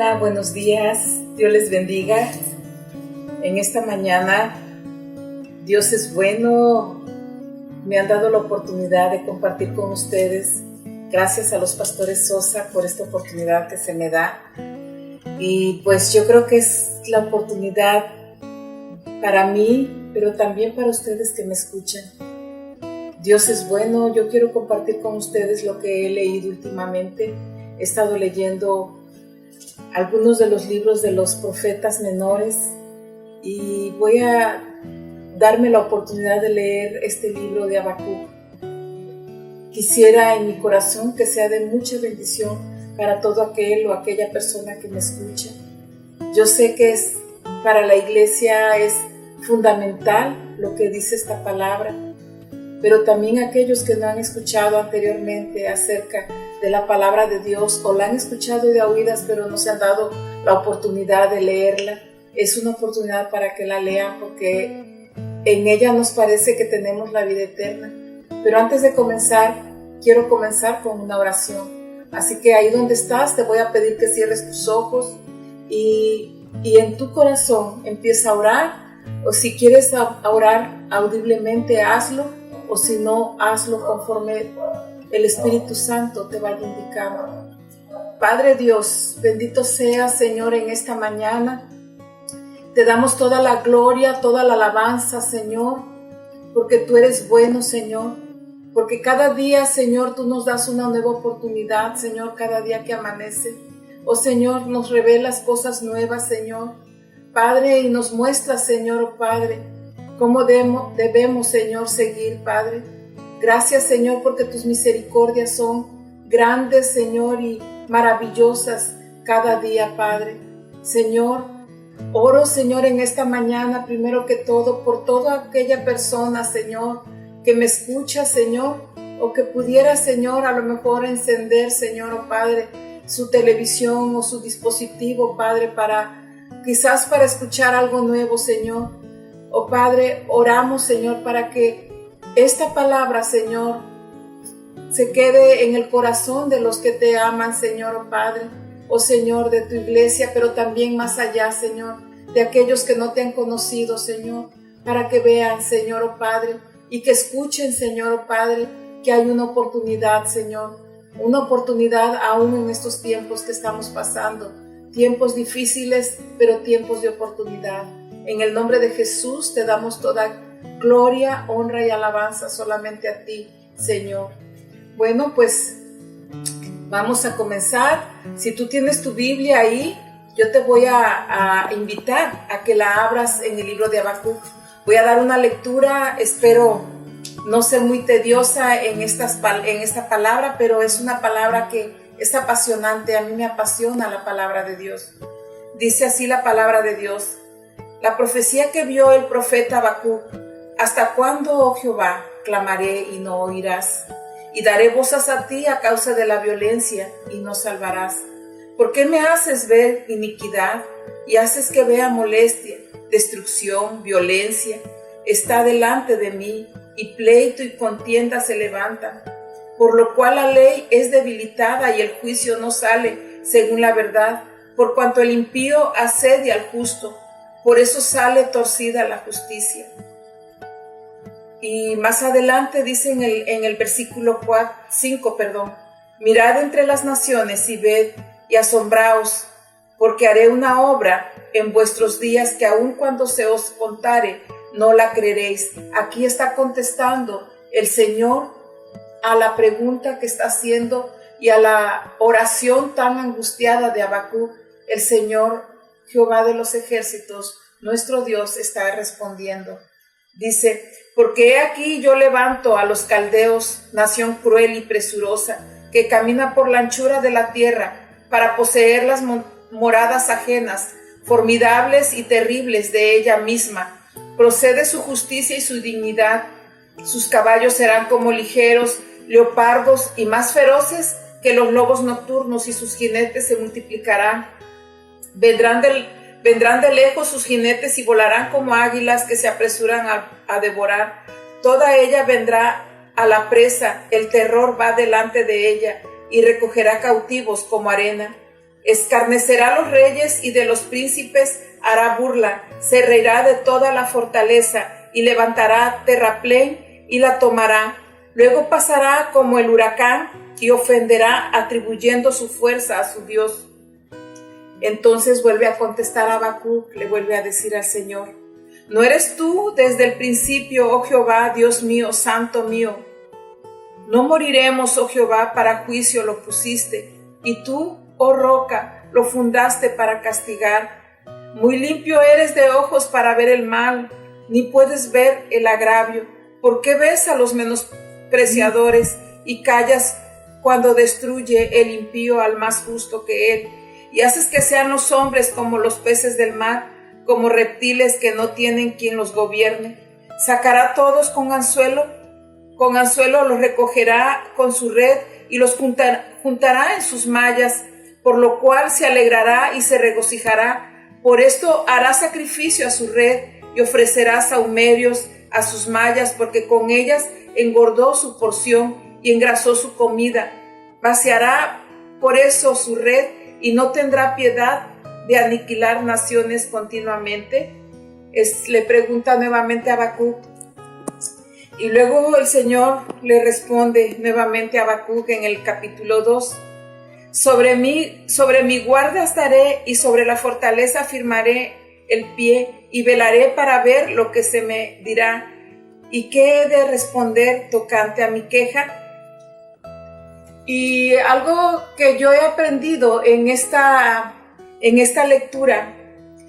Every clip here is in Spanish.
Hola, buenos días, Dios les bendiga. En esta mañana, Dios es bueno, me han dado la oportunidad de compartir con ustedes. Gracias a los pastores Sosa por esta oportunidad que se me da. Y pues yo creo que es la oportunidad para mí, pero también para ustedes que me escuchan. Dios es bueno, yo quiero compartir con ustedes lo que he leído últimamente. He estado leyendo algunos de los libros de los profetas menores y voy a darme la oportunidad de leer este libro de Habacuc. Quisiera en mi corazón que sea de mucha bendición para todo aquel o aquella persona que me escucha. Yo sé que para la iglesia es fundamental lo que dice esta palabra, pero también aquellos que no han escuchado anteriormente acerca de la palabra de Dios o la han escuchado de oídas pero no se han dado la oportunidad de leerla, es una oportunidad para que la lean porque en ella nos parece que tenemos la vida eterna. Pero antes de comenzar, quiero comenzar con una oración. Así que ahí donde estás te voy a pedir que cierres tus ojos y en tu corazón empieza a orar, o si quieres orar audiblemente hazlo, o si no, hazlo conforme el Espíritu Santo te vaya indicando. Padre Dios, bendito seas, Señor, en esta mañana. Te damos toda la gloria, toda la alabanza, Señor, porque tú eres bueno, Señor. Porque cada día, Señor, tú nos das una nueva oportunidad, Señor, cada día que amanece. Oh, Señor, nos revelas cosas nuevas, Señor. Padre, y nos muestras, Señor, oh Padre, cómo debemos, Señor, seguir, Padre. Gracias, Señor, porque tus misericordias son grandes, Señor, y maravillosas cada día, Padre. Señor, oro, Señor, en esta mañana, primero que todo, por toda aquella persona, Señor, que me escucha, Señor, o que pudiera, Señor, a lo mejor encender, Señor, oh Padre, su televisión o su dispositivo, Padre, quizás para escuchar algo nuevo, Señor. Oh Padre, oramos, Señor, para que esta palabra, Señor, se quede en el corazón de los que te aman, Señor, oh Padre, oh Señor, de tu iglesia, pero también más allá, Señor, de aquellos que no te han conocido, Señor, para que vean, Señor, oh Padre, y que escuchen, Señor, oh Padre, que hay una oportunidad, Señor, una oportunidad aún en estos tiempos que estamos pasando, tiempos difíciles, pero tiempos de oportunidad. En el nombre de Jesús te damos toda gloria, honra y alabanza solamente a ti, Señor. Bueno, pues vamos a comenzar. Si tú tienes tu Biblia ahí, yo te voy a invitar a que la abras en el libro de Habacuc. Voy a dar una lectura, espero no ser muy tediosa en esta palabra, pero es una palabra que es apasionante. A mí me apasiona la palabra de Dios. Dice así la palabra de Dios. La profecía que vio el profeta Habacuc: ¿hasta cuándo, oh Jehová, clamaré y no oirás? Y daré voces a ti a causa de la violencia y no salvarás. ¿Por qué me haces ver iniquidad y haces que vea molestia, destrucción, violencia? Está delante de mí y pleito y contienda se levantan. Por lo cual la ley es debilitada y el juicio no sale según la verdad, por cuanto el impío asedia al justo. Por eso sale torcida la justicia. Y más adelante dice en el versículo 5, mirad entre las naciones y ved y asombraos, porque haré una obra en vuestros días que aun cuando se os contare, no la creeréis. Aquí está contestando el Señor a la pregunta que está haciendo y a la oración tan angustiada de Habacuc. El Señor Jehová de los ejércitos, nuestro Dios, está respondiendo. Dice: porque he aquí yo levanto a los caldeos, nación cruel y presurosa, que camina por la anchura de la tierra, para poseer las moradas ajenas, formidables y terribles de ella misma. Procede su justicia y su dignidad. Sus caballos serán como ligeros leopardos y más feroces que los lobos nocturnos, y sus jinetes se multiplicarán. Vendrán de lejos sus jinetes y volarán como águilas que se apresuran a devorar. Toda ella vendrá a la presa, el terror va delante de ella y recogerá cautivos como arena. Escarnecerá a los reyes y de los príncipes hará burla. Se reirá de toda la fortaleza y levantará terraplén y la tomará. Luego pasará como el huracán y ofenderá atribuyendo su fuerza a su Dios. Entonces vuelve a contestar Habacuc, le vuelve a decir al Señor: ¿no eres tú desde el principio, oh Jehová, Dios mío, santo mío? No moriremos, oh Jehová, para juicio lo pusiste, y tú, oh roca, lo fundaste para castigar. Muy limpio eres de ojos para ver el mal, ni puedes ver el agravio. ¿Por qué ves a los menospreciadores y callas cuando destruye el impío al más justo que él? Y haces que sean los hombres como los peces del mar, como reptiles que no tienen quien los gobierne. Sacará todos con anzuelo los recogerá con su red y los juntará en sus mallas, por lo cual se alegrará y se regocijará. Por esto hará sacrificio a su red y ofrecerá sahumerios a sus mallas, porque con ellas engordó su porción y engrasó su comida. Vaciará por eso su red y no tendrá piedad de aniquilar naciones continuamente. Le pregunta nuevamente a Habacuc. Y luego el Señor le responde nuevamente a Habacuc en el capítulo 2. Sobre mi guarda estaré y sobre la fortaleza firmaré el pie y velaré para ver lo que se me dirá y qué he de responder tocante a mi queja. Y algo que yo he aprendido en esta lectura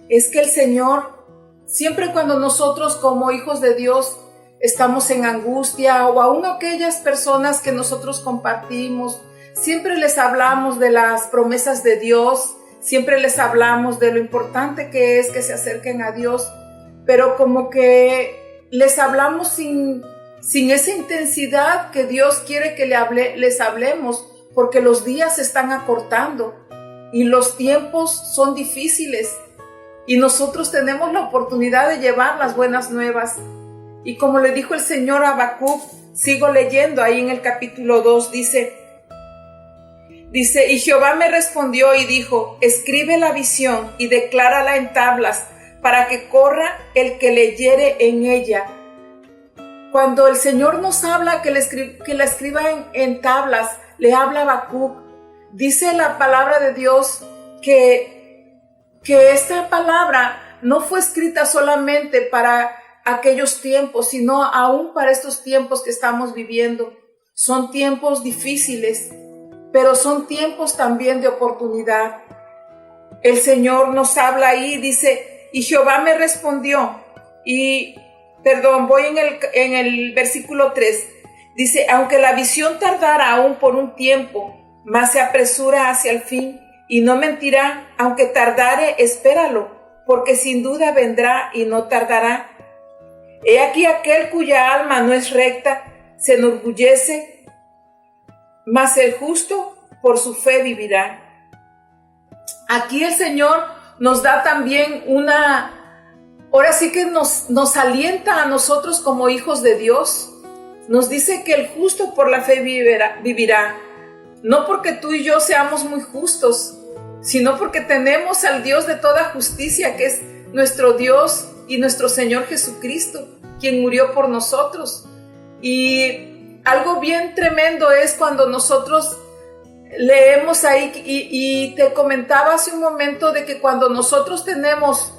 es que el Señor, siempre cuando nosotros como hijos de Dios estamos en angustia, o aún aquellas personas que nosotros compartimos, siempre les hablamos de las promesas de Dios, siempre les hablamos de lo importante que es que se acerquen a Dios, pero como que les hablamos sin esa intensidad que Dios quiere que les hablemos, porque los días se están acortando y los tiempos son difíciles y nosotros tenemos la oportunidad de llevar las buenas nuevas. Y como le dijo el Señor a Habacuc, sigo leyendo ahí en el capítulo 2, dice, y Jehová me respondió y dijo: escribe la visión y declárala en tablas, para que corra el que leyere en ella. Cuando el Señor nos habla que la escriba en tablas, le habla a Habacuc. Dice la palabra de Dios que esta palabra no fue escrita solamente para aquellos tiempos, sino aún para estos tiempos que estamos viviendo. Son tiempos difíciles, pero son tiempos también de oportunidad. El Señor nos habla ahí, dice, y Jehová me respondió, voy en el versículo 3, dice, aunque la visión tardara aún por un tiempo, mas se apresura hacia el fin, y no mentirá, aunque tardare, espéralo, porque sin duda vendrá y no tardará. He aquí aquel cuya alma no es recta, se enorgullece, mas el justo por su fe vivirá. Aquí el Señor nos da también ahora sí que nos alienta a nosotros como hijos de Dios. Nos dice que el justo por la fe vivirá. No porque tú y yo seamos muy justos, sino porque tenemos al Dios de toda justicia, que es nuestro Dios y nuestro Señor Jesucristo, quien murió por nosotros. Y algo bien tremendo es cuando nosotros leemos ahí, y te comentaba hace un momento de que cuando nosotros tenemos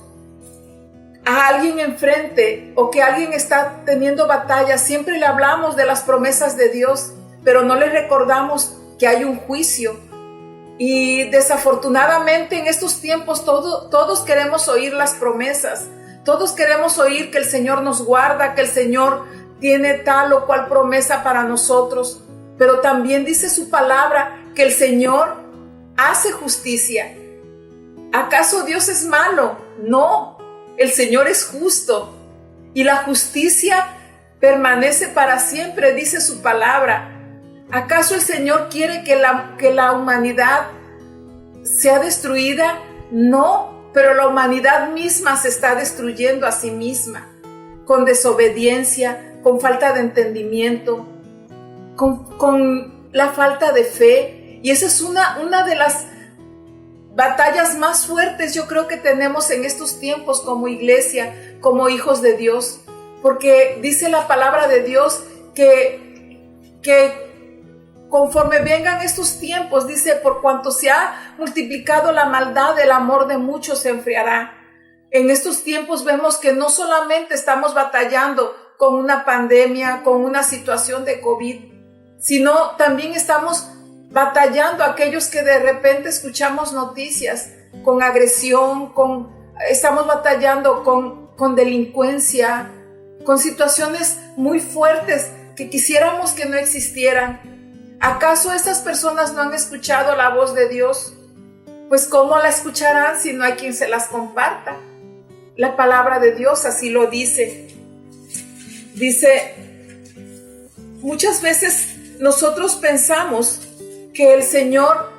a alguien enfrente o que alguien está teniendo batalla, siempre le hablamos de las promesas de Dios, pero no le recordamos que hay un juicio. Y desafortunadamente en estos tiempos todos queremos oír las promesas, todos queremos oír que el Señor nos guarda, que el Señor tiene tal o cual promesa para nosotros, pero también dice su palabra que el Señor hace justicia. ¿Acaso Dios es malo? No, el Señor es justo y la justicia permanece para siempre, dice su palabra. ¿Acaso el Señor quiere que la humanidad sea destruida? No, pero la humanidad misma se está destruyendo a sí misma, con desobediencia, con falta de entendimiento, con la falta de fe. Y esa es una de las batallas más fuertes yo creo que tenemos en estos tiempos como iglesia, como hijos de Dios, porque dice la palabra de Dios que conforme vengan estos tiempos, dice, por cuanto se ha multiplicado la maldad, el amor de muchos se enfriará. En estos tiempos vemos que no solamente estamos batallando con una pandemia, con una situación de COVID, sino también estamos batallando aquellos que de repente escuchamos noticias con agresión, estamos batallando con delincuencia, con situaciones muy fuertes que quisiéramos que no existieran. ¿Acaso estas personas no han escuchado la voz de Dios? Pues ¿cómo la escucharán si no hay quien se las comparta? La palabra de Dios así lo dice. Dice, muchas veces nosotros pensamos que el Señor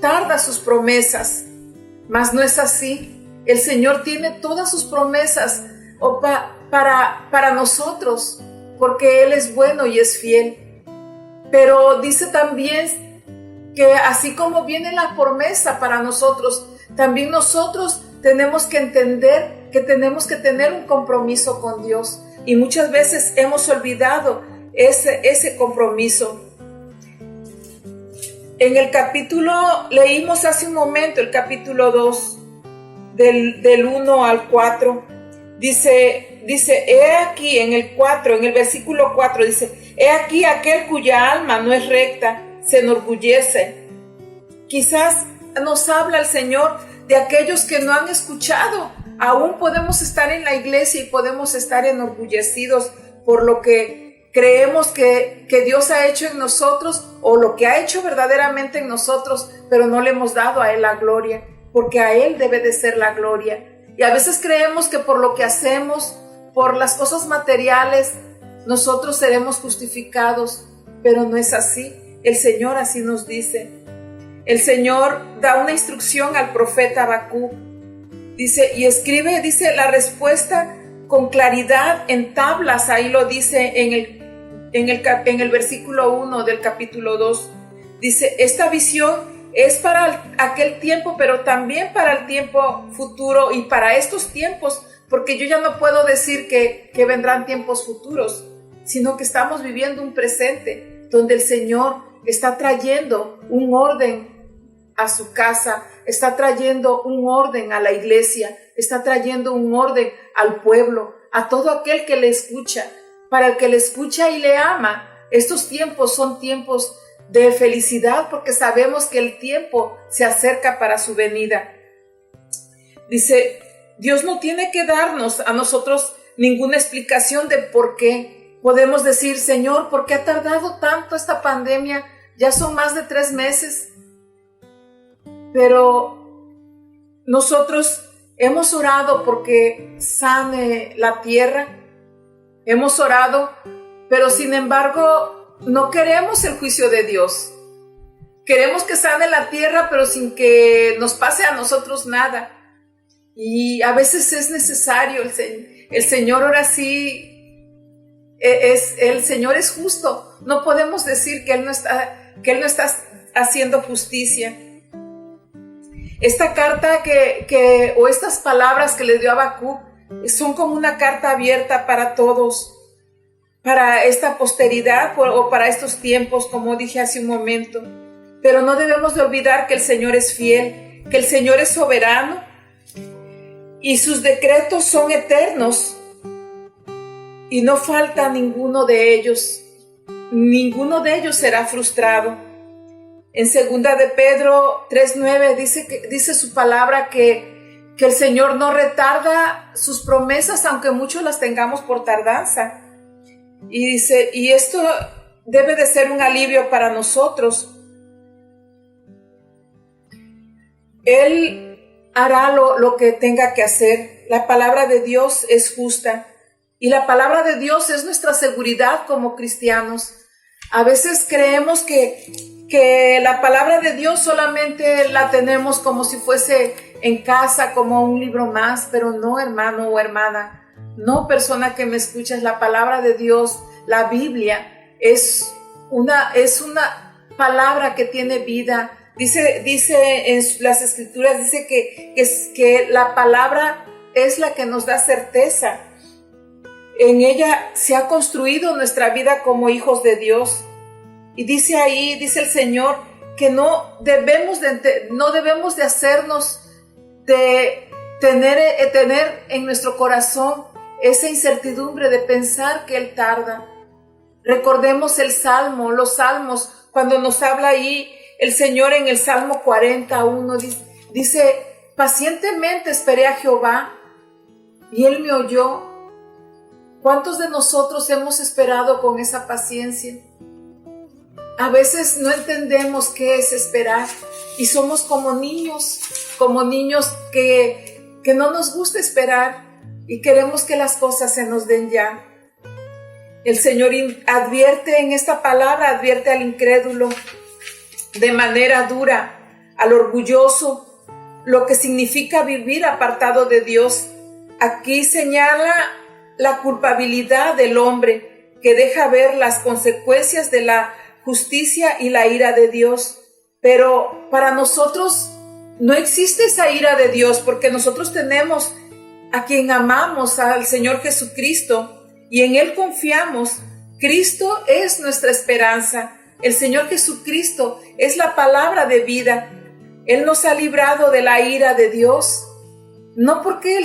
tarda sus promesas, mas no es así. El Señor tiene todas sus promesas para nosotros, porque Él es bueno y es fiel. Pero dice también que así como viene la promesa para nosotros, también nosotros tenemos que entender que tenemos que tener un compromiso con Dios. Y muchas veces hemos olvidado ese compromiso. En el capítulo, leímos hace un momento el capítulo 2, del 1 al 4, dice, he aquí en el versículo 4, dice, he aquí aquel cuya alma no es recta, se enorgullece. Quizás nos habla el Señor de aquellos que no han escuchado. Aún podemos estar en la iglesia y podemos estar enorgullecidos por lo que creemos que Dios ha hecho en nosotros o lo que ha hecho verdaderamente en nosotros, pero no le hemos dado a Él la gloria, porque a Él debe de ser la gloria. Y a veces creemos que por lo que hacemos, por las cosas materiales, nosotros seremos justificados, pero no es así. El Señor así nos dice. El Señor da una instrucción al profeta Habacuc. Dice, y escribe, dice, la respuesta con claridad en tablas. Ahí lo dice en el versículo 1 del capítulo 2. Dice, esta visión es para aquel tiempo, pero también para el tiempo futuro y para estos tiempos, porque yo ya no puedo decir que vendrán tiempos futuros, sino que estamos viviendo un presente donde el Señor está trayendo un orden a su casa, está trayendo un orden a la iglesia, está trayendo un orden al pueblo, a todo aquel que le escucha. Para el que le escucha y le ama, estos tiempos son tiempos de felicidad, porque sabemos que el tiempo se acerca para su venida. Dice, Dios no tiene que darnos a nosotros ninguna explicación de por qué. Podemos decir, Señor, ¿por qué ha tardado tanto esta pandemia? Ya son más de 3 meses. Pero nosotros hemos orado porque sane la tierra, hemos orado, pero sin embargo no queremos el juicio de Dios. Queremos que sane la tierra, pero sin que nos pase a nosotros nada. Y a veces es necesario, el Señor ahora sí, el Señor es justo. No podemos decir que Él no está haciendo justicia. Esta carta o estas palabras que le dio Habacuc son como una carta abierta para todos, para esta posteridad o para estos tiempos, como dije hace un momento. Pero no debemos de olvidar que el Señor es fiel, que el Señor es soberano y sus decretos son eternos y no falta ninguno de ellos. Ninguno de ellos será frustrado. En 2 de Pedro 3:9 dice su palabra que el Señor no retarda sus promesas, aunque muchos las tengamos por tardanza. Y dice, y esto debe de ser un alivio para nosotros. Él hará lo que tenga que hacer. La palabra de Dios es justa y la palabra de Dios es nuestra seguridad como cristianos. A veces creemos que la palabra de Dios solamente la tenemos como si fuese en casa, como un libro más, pero no, hermano o hermana, no, persona que me escuchas, la palabra de Dios, la Biblia, es una palabra que tiene vida, Dice en las escrituras, dice que la palabra es la que nos da certeza. En ella se ha construido nuestra vida como hijos de Dios. Y dice ahí, dice el Señor, que no debemos de hacernos de tener en nuestro corazón esa incertidumbre de pensar que Él tarda. Recordemos los salmos, cuando nos habla ahí el Señor en el Salmo 41, dice, pacientemente esperé a Jehová y Él me oyó. ¿Cuántos de nosotros hemos esperado con esa paciencia? A veces no entendemos qué es esperar y somos como niños que no nos gusta esperar y queremos que las cosas se nos den ya. El Señor advierte en esta palabra, advierte al incrédulo de manera dura, al orgulloso, lo que significa vivir apartado de Dios. Aquí señala la culpabilidad del hombre que deja ver las consecuencias de la justicia y la ira de Dios. Pero para nosotros no existe esa ira de Dios, porque nosotros tenemos a quien amamos, al Señor Jesucristo, y en Él confiamos. Cristo es nuestra esperanza. El Señor Jesucristo es la palabra de vida. Él nos ha librado de la ira de Dios. No porque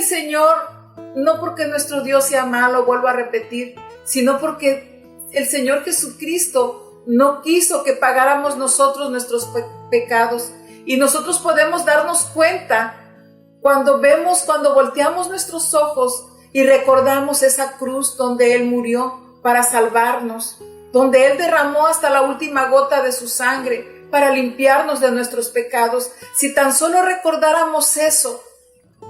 nuestro Dios sea malo, vuelvo a repetir, sino porque el Señor Jesucristo no quiso que pagáramos nosotros nuestros pecados. Y nosotros podemos darnos cuenta cuando volteamos nuestros ojos y recordamos esa cruz donde Él murió para salvarnos, donde Él derramó hasta la última gota de su sangre para limpiarnos de nuestros pecados. Si tan solo recordáramos eso,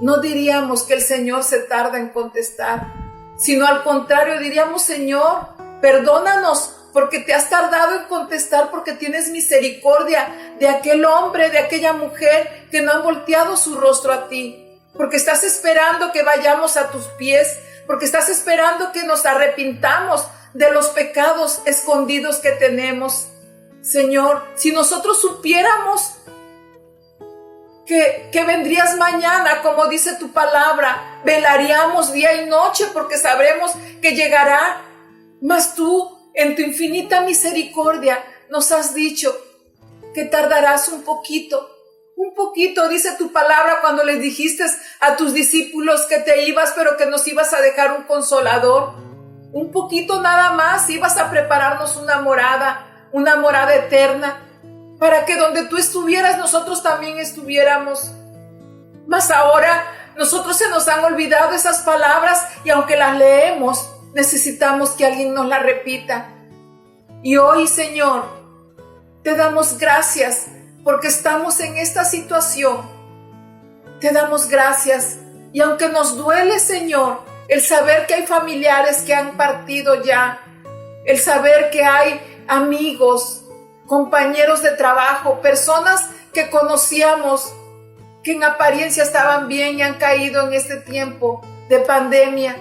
no diríamos que el Señor se tarda en contestar, sino al contrario, diríamos, Señor, perdónanos porque te has tardado en contestar, porque tienes misericordia de aquel hombre, de aquella mujer que no han volteado su rostro a ti, porque estás esperando que vayamos a tus pies, porque estás esperando que nos arrepintamos de los pecados escondidos que tenemos. Señor, si nosotros supiéramos que vendrías mañana, como dice tu palabra, velaríamos día y noche porque sabremos que llegará. Mas tú, en tu infinita misericordia, nos has dicho que tardarás un poquito, dice tu palabra cuando les dijiste a tus discípulos que te ibas, pero que nos ibas a dejar un consolador. Un poquito nada más, ibas a prepararnos una morada eterna, para que donde tú estuvieras, nosotros también estuviéramos. Mas ahora, nosotros se nos han olvidado esas palabras y aunque las leemos, necesitamos que alguien nos las repita. Y hoy, Señor, te damos gracias porque estamos en esta situación. Te damos gracias. Y aunque nos duele, Señor, el saber que hay familiares que han partido ya, el saber que hay amigos, compañeros de trabajo, personas que conocíamos, que en apariencia estaban bien y han caído en este tiempo de pandemia.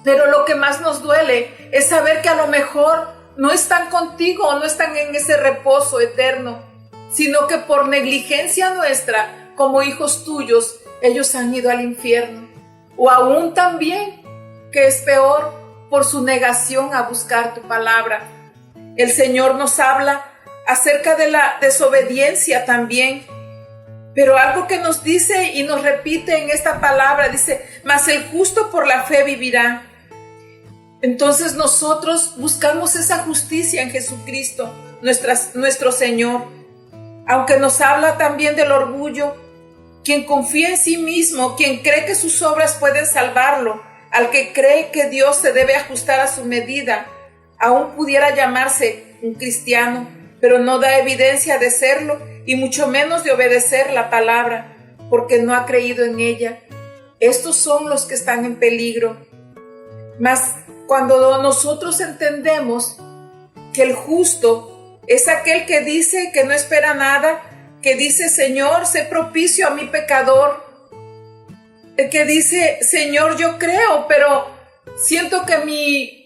Pero lo que más nos duele es saber que a lo mejor no están contigo, no están en ese reposo eterno, sino que por negligencia nuestra, como hijos tuyos, ellos han ido al infierno. O aún también, que es peor, por su negación a buscar tu palabra. El Señor nos habla acerca de la desobediencia también, pero algo que nos dice y nos repite en esta palabra, dice, mas el justo por la fe vivirá. Entonces nosotros buscamos esa justicia en Jesucristo, nuestro Señor. Aunque nos habla también del orgullo, quien confía en sí mismo, quien cree que sus obras pueden salvarlo, al que cree que Dios se debe ajustar a su medida, aún pudiera llamarse un cristiano, pero no da evidencia de serlo y mucho menos de obedecer la palabra, porque no ha creído en ella. Estos son los que están en peligro. Mas cuando nosotros entendemos que el justo es aquel que dice que no espera nada, que dice, Señor, sé propicio a mi pecador, el que dice, Señor, yo creo, pero siento que mi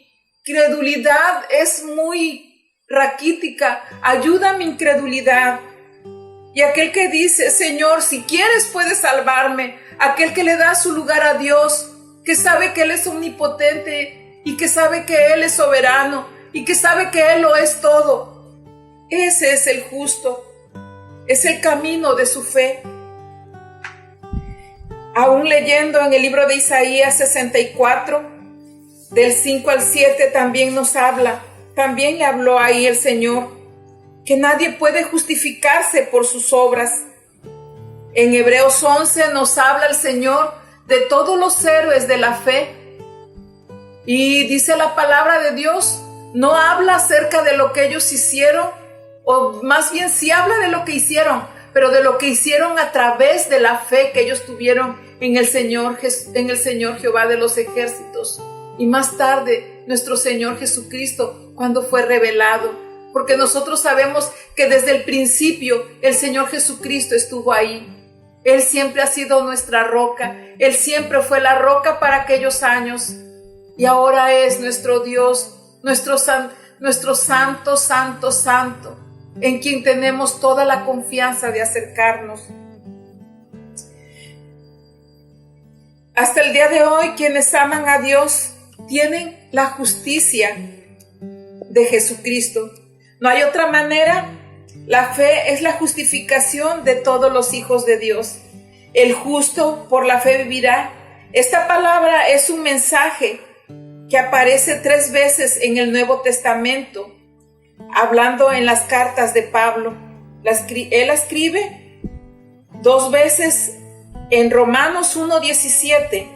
credulidad es muy raquítica, ayuda a mi incredulidad. Y aquel que dice, Señor, si quieres puedes salvarme. Aquel que le da su lugar a Dios, que sabe que Él es omnipotente y que sabe que Él es soberano y que sabe que Él lo es todo. Ese es el justo. Es el camino de su fe. Aún leyendo en el libro de Isaías 64, del 5 al 7, también nos habla, también le habló ahí el Señor, que nadie puede justificarse por sus obras. En Hebreos 11 nos habla el Señor de todos los héroes de la fe. Y dice la palabra de Dios, no habla acerca de lo que ellos hicieron, o más bien sí habla de lo que hicieron, pero de lo que hicieron a través de la fe que ellos tuvieron en el Señor Jehová de los ejércitos. Y más tarde, nuestro Señor Jesucristo, cuando fue revelado. Porque nosotros sabemos que desde el principio el Señor Jesucristo estuvo ahí. Él siempre ha sido nuestra roca. Él siempre fue la roca para aquellos años. Y ahora es nuestro Dios, nuestro santo, santo, santo, en quien tenemos toda la confianza de acercarnos. Hasta el día de hoy, quienes aman a Dios tienen la justicia de Jesucristo. No hay otra manera. La fe es la justificación de todos los hijos de Dios. El justo por la fe vivirá. Esta palabra es un mensaje que aparece 3 veces en el Nuevo Testamento, hablando en las cartas de Pablo. Él la escribe 2 veces en Romanos 1:17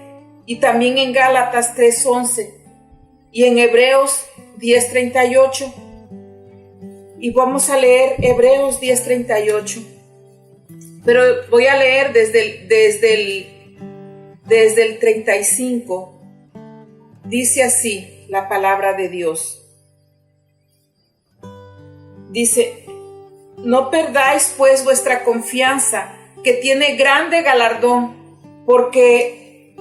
y también en Gálatas 3:11 y en Hebreos 10:38. Y vamos a leer Hebreos 10:38. Pero voy a leer desde el 35. Dice así la palabra de Dios. Dice, no perdáis pues vuestra confianza, que tiene grande galardón, porque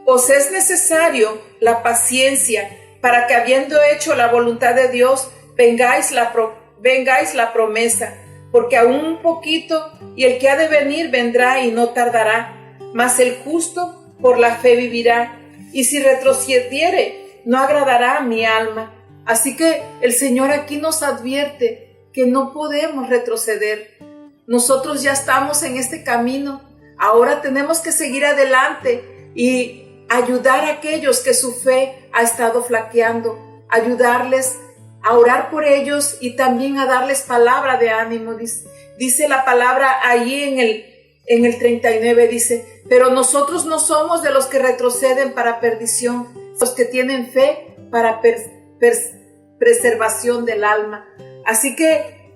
os es necesario la paciencia, para que habiendo hecho la voluntad de Dios, vengáis la promesa, porque aún un poquito, y el que ha de venir vendrá y no tardará, mas el justo por la fe vivirá, y si retrocediere, no agradará a mi alma. Así que el Señor aquí nos advierte que no podemos retroceder. Nosotros ya estamos en este camino, ahora tenemos que seguir adelante y ayudar a aquellos que su fe ha estado flaqueando, ayudarles a orar por ellos y también a darles palabra de ánimo. Dice la palabra ahí en el 39, dice, pero nosotros no somos de los que retroceden para perdición, los que tienen fe para preservación del alma. Así que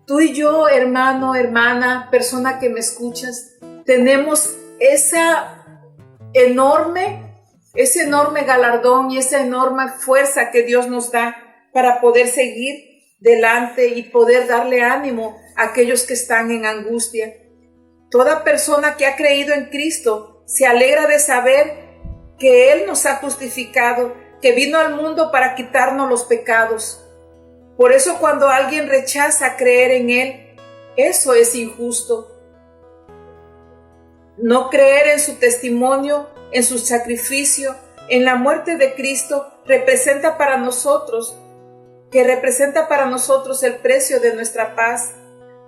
tú y yo, hermano, hermana, persona que me escuchas, tenemos ese enorme galardón y esa enorme fuerza que Dios nos da para poder seguir delante y poder darle ánimo a aquellos que están en angustia. Toda persona que ha creído en Cristo se alegra de saber que Él nos ha justificado, que vino al mundo para quitarnos los pecados. Por eso cuando alguien rechaza creer en Él, eso es injusto. No creer en su testimonio, en su sacrificio, en la muerte de Cristo, representa para nosotros el precio de nuestra paz,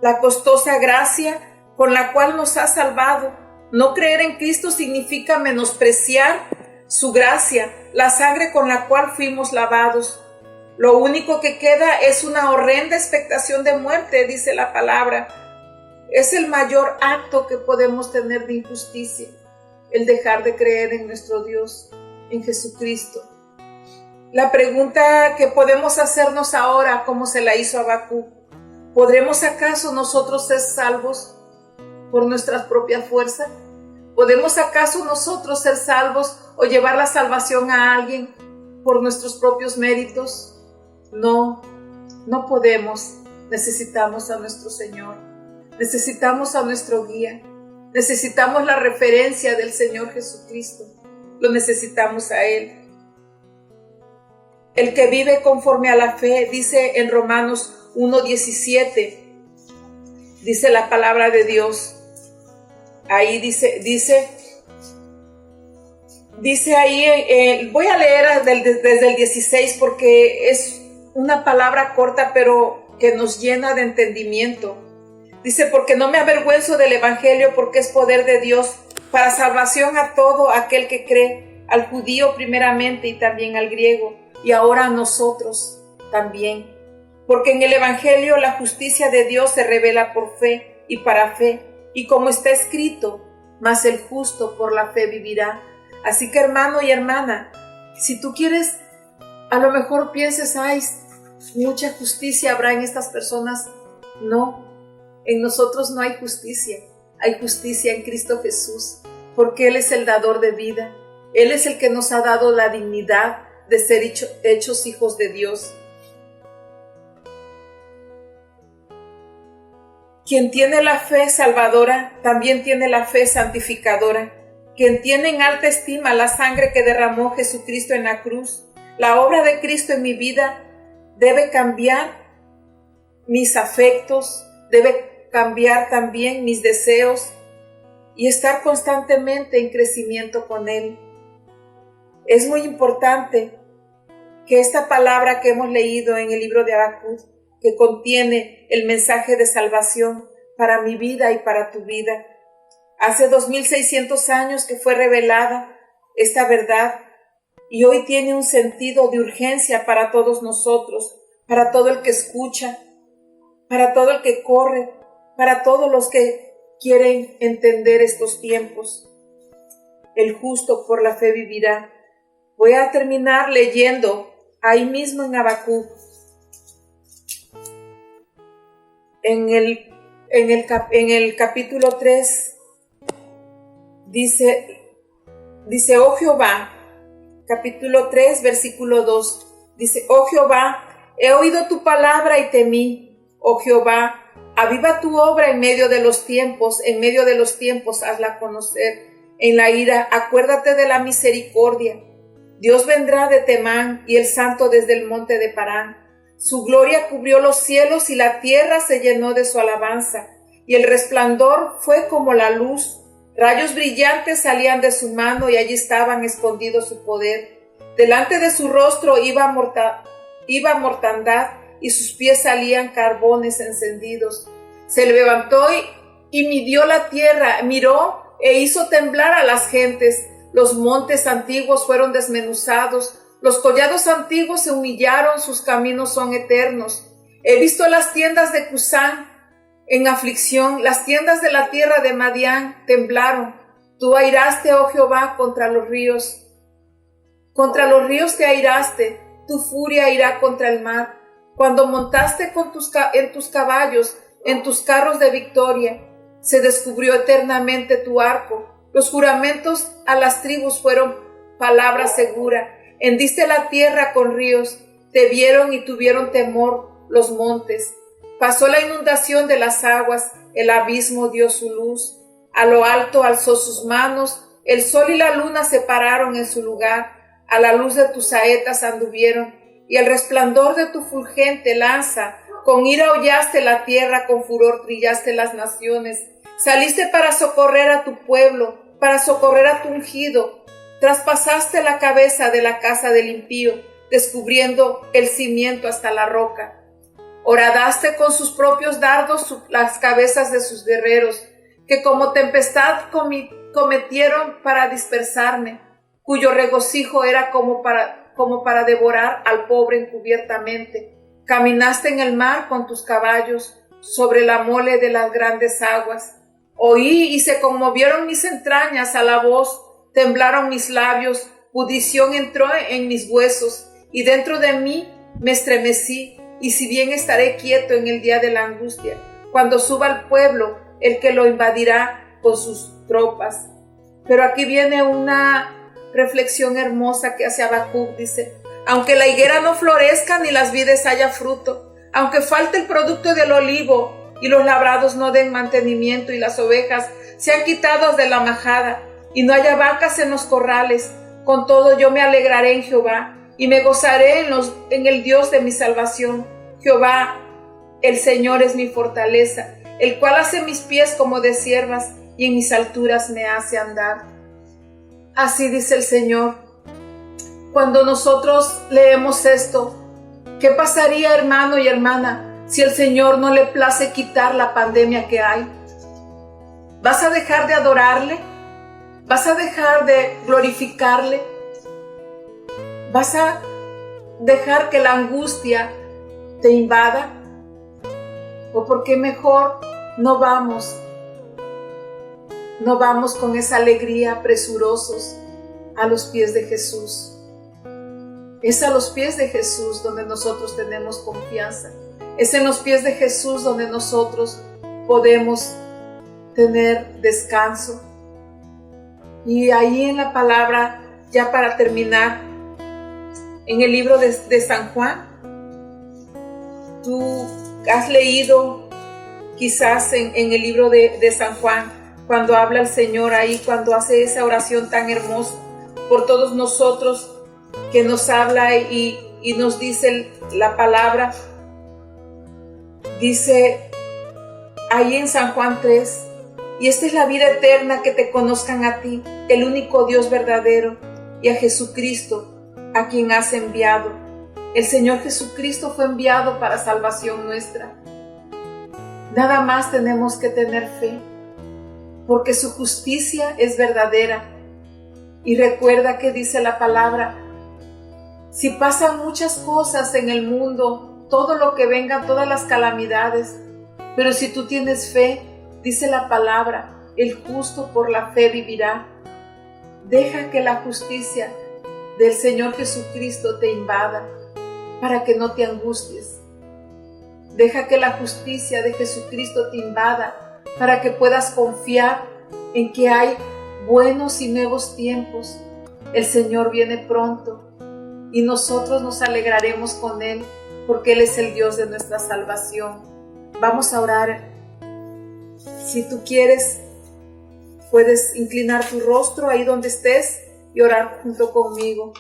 la costosa gracia con la cual nos ha salvado. No creer en Cristo significa menospreciar su gracia, la sangre con la cual fuimos lavados. Lo único que queda es una horrenda expectación de muerte, dice la palabra. Es el mayor acto que podemos tener de injusticia, el dejar de creer en nuestro Dios, en Jesucristo. La pregunta que podemos hacernos ahora, como se la hizo Habacuc, ¿podremos acaso nosotros ser salvos por nuestra propia fuerza? ¿Podemos acaso nosotros ser salvos o llevar la salvación a alguien por nuestros propios méritos? No, no podemos. Necesitamos a nuestro Señor. Necesitamos a nuestro guía. Necesitamos la referencia del Señor Jesucristo. Lo necesitamos a Él. El que vive conforme a la fe, dice en Romanos 1:17, Dice la palabra de Dios. Ahí dice ahí, voy a leer desde el 16 porque es una palabra corta pero que nos llena de entendimiento. Dice, porque no me avergüenzo del evangelio, porque es poder de Dios para salvación a todo aquel que cree, al judío primeramente y también al griego, y ahora a nosotros también. Porque en el evangelio la justicia de Dios se revela por fe y para fe, y como está escrito, mas el justo por la fe vivirá. Así que, hermano y hermana, si tú quieres, a lo mejor pienses, ay, mucha justicia habrá en estas personas. No, en nosotros no hay justicia en Cristo Jesús, porque Él es el dador de vida. Él es el que nos ha dado la dignidad de ser hechos hijos de Dios. Quien tiene la fe salvadora, también tiene la fe santificadora. Quien tiene en alta estima la sangre que derramó Jesucristo en la cruz, la obra de Cristo en mi vida, debe cambiar mis afectos, debe cambiar también mis deseos y estar constantemente en crecimiento con Él. Es muy importante que esta palabra que hemos leído en el libro de Habacuc, que contiene el mensaje de salvación para mi vida y para tu vida, hace 2600 años que fue revelada esta verdad y hoy tiene un sentido de urgencia para todos nosotros, para todo el que escucha, para todo el que corre, para todos los que quieren entender estos tiempos. El justo por la fe vivirá. Voy a terminar leyendo ahí mismo en Habacuc, en el capítulo 3, dice, oh Jehová, capítulo 3, versículo 2, dice, oh Jehová, he oído tu palabra y temí. Oh Jehová, aviva tu obra en medio de los tiempos hazla conocer. En la ira, acuérdate de la misericordia. Dios vendrá de Temán y el santo desde el monte de Parán. Su gloria cubrió los cielos y la tierra se llenó de su alabanza. Y el resplandor fue como la luz. Rayos brillantes salían de su mano y allí estaban escondidos su poder. Delante de su rostro iba mortandad y sus pies salían carbones encendidos. Se levantó y midió la tierra, miró e hizo temblar a las gentes. Los montes antiguos fueron desmenuzados, los collados antiguos se humillaron, sus caminos son eternos. He visto las tiendas de Cusán en aflicción, las tiendas de la tierra de Madián temblaron. Tú airaste, oh Jehová, contra los ríos te airaste, tu furia irá contra el mar. Cuando montaste en tus caballos, en tus carros de victoria, se descubrió eternamente tu arco. Los juramentos a las tribus fueron palabra segura. Hendiste la tierra con ríos, te vieron y tuvieron temor los montes. Pasó la inundación de las aguas, el abismo dio su luz. A lo alto alzó sus manos, el sol y la luna se pararon en su lugar. A la luz de tus saetas anduvieron, y el resplandor de tu fulgente lanza. Con ira hollaste la tierra, con furor trillaste las naciones. Saliste para socorrer a tu pueblo, para socorrer a tu ungido. Traspasaste la cabeza de la casa del impío, descubriendo el cimiento hasta la roca. Horadaste con sus propios dardos las cabezas de sus guerreros, que como tempestad cometieron para dispersarme, cuyo regocijo era como para devorar al pobre encubiertamente. Caminaste en el mar con tus caballos, sobre la mole de las grandes aguas. Oí y se conmovieron mis entrañas a la voz, temblaron mis labios, pudición entró en mis huesos, y dentro de mí me estremecí. Y si bien estaré quieto en el día de la angustia, cuando suba al pueblo, el que lo invadirá con sus tropas. Pero aquí viene una reflexión hermosa que hace Habacuc, dice, aunque la higuera no florezca ni las vides haya fruto, aunque falte el producto del olivo y los labrados no den mantenimiento y las ovejas sean quitadas de la majada y no haya vacas en los corrales, con todo yo me alegraré en Jehová y me gozaré en el Dios de mi salvación. Jehová, el Señor es mi fortaleza el cual hace mis pies como de ciervas y en mis alturas me hace andar. Así dice el Señor. Cuando nosotros leemos esto, ¿qué pasaría, hermano y hermana, si el Señor no le place quitar la pandemia que hay? ¿Vas a dejar de adorarle? ¿Vas a dejar de glorificarle? ¿Vas a dejar que la angustia te invada? ¿O por qué mejor no vamos con esa alegría presurosos a los pies de Jesús? Es a los pies de Jesús donde nosotros tenemos confianza. Es en los pies de Jesús donde nosotros podemos tener descanso. Y ahí en la palabra, ya para terminar, en el libro de San Juan, tú has leído quizás en el libro de San Juan, cuando habla el Señor ahí, cuando hace esa oración tan hermosa por todos nosotros, que nos habla y nos dice la palabra. Dice ahí en San Juan 3, y esta es la vida eterna, que te conozcan a ti, el único Dios verdadero, y a Jesucristo, a quien has enviado. El Señor Jesucristo fue enviado para salvación nuestra. Nada más tenemos que tener fe, porque su justicia es verdadera. Y recuerda que dice la palabra, si pasan muchas cosas en el mundo, todo lo que venga, todas las calamidades, pero si tú tienes fe, dice la palabra, el justo por la fe vivirá. Deja que la justicia del Señor Jesucristo te invada para que no te angusties. Deja que la justicia de Jesucristo te invada para que puedas confiar en que hay buenos y nuevos tiempos. El Señor viene pronto y nosotros nos alegraremos con Él, porque Él es el Dios de nuestra salvación. Vamos a orar. Si tú quieres, puedes inclinar tu rostro ahí donde estés y orar junto conmigo.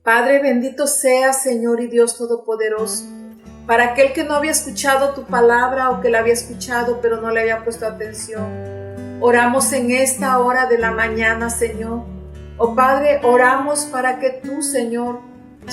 Padre, bendito seas, Señor y Dios Todopoderoso. Para aquel que no había escuchado tu palabra o que la había escuchado pero no le había puesto atención, oramos en esta hora de la mañana, Señor. Oh Padre, oramos para que tú, Señor,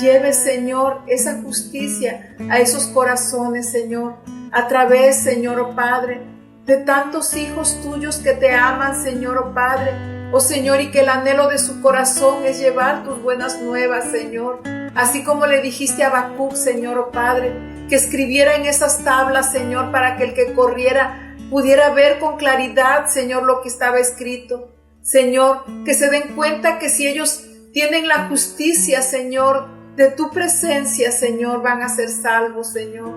lleves, Señor, esa justicia a esos corazones, Señor, a través, Señor, oh Padre, de tantos hijos tuyos que te aman, Señor, oh Padre, oh Señor, y que el anhelo de su corazón es llevar tus buenas nuevas, Señor, así como le dijiste a Habacuc, Señor, oh Padre, que escribiera en esas tablas, Señor, para que el que corriera pudiera ver con claridad, Señor, lo que estaba escrito. Señor, que se den cuenta que si ellos tienen la justicia, Señor, de tu presencia, Señor, van a ser salvos, Señor,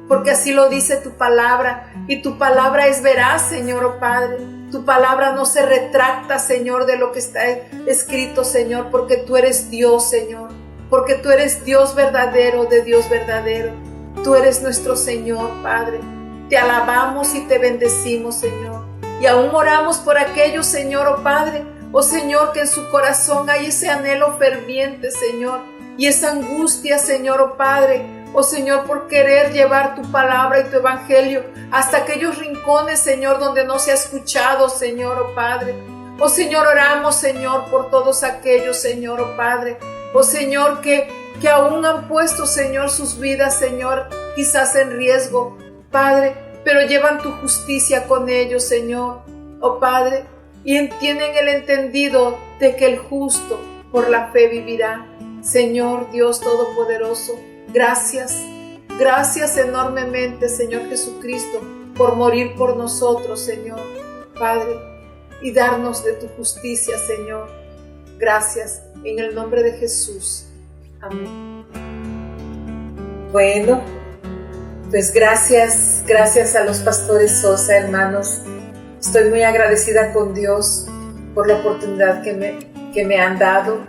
porque así lo dice tu palabra, y tu palabra es veraz, Señor, oh Padre. Tu palabra no se retracta, Señor, de lo que está escrito, Señor, porque tú eres Dios, Señor, porque tú eres Dios verdadero, de Dios verdadero. Tú eres nuestro Señor, Padre. Te alabamos y te bendecimos, Señor. Y aún oramos por aquellos, Señor, oh Padre, oh Señor, que en su corazón hay ese anhelo ferviente, Señor, y esa angustia, Señor, oh Padre, oh Señor, por querer llevar tu palabra y tu evangelio hasta aquellos rincones, Señor, donde no se ha escuchado, Señor, oh Padre. Oh Señor, oramos, Señor, por todos aquellos, Señor, oh Padre, oh Señor, que aún han puesto, Señor, sus vidas, Señor, quizás en riesgo, Padre, pero llevan tu justicia con ellos, Señor, oh Padre, y tienen el entendido de que el justo por la fe vivirá. Señor Dios Todopoderoso, gracias enormemente, Señor Jesucristo, por morir por nosotros, Señor, Padre, y darnos de tu justicia, Señor. Gracias, en el nombre de Jesús. Amén. Bueno, pues gracias a los pastores Sosa, hermanos. Estoy muy agradecida con Dios por la oportunidad que me han dado.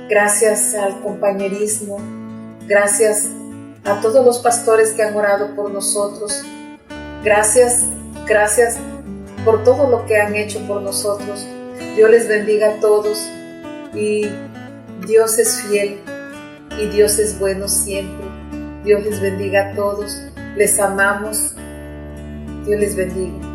Gracias al compañerismo. Gracias a todos los pastores que han orado por nosotros. Gracias por todo lo que han hecho por nosotros. Dios les bendiga a todos y Dios es fiel y Dios es bueno siempre. Dios les bendiga a todos. Les amamos Dios les bendiga.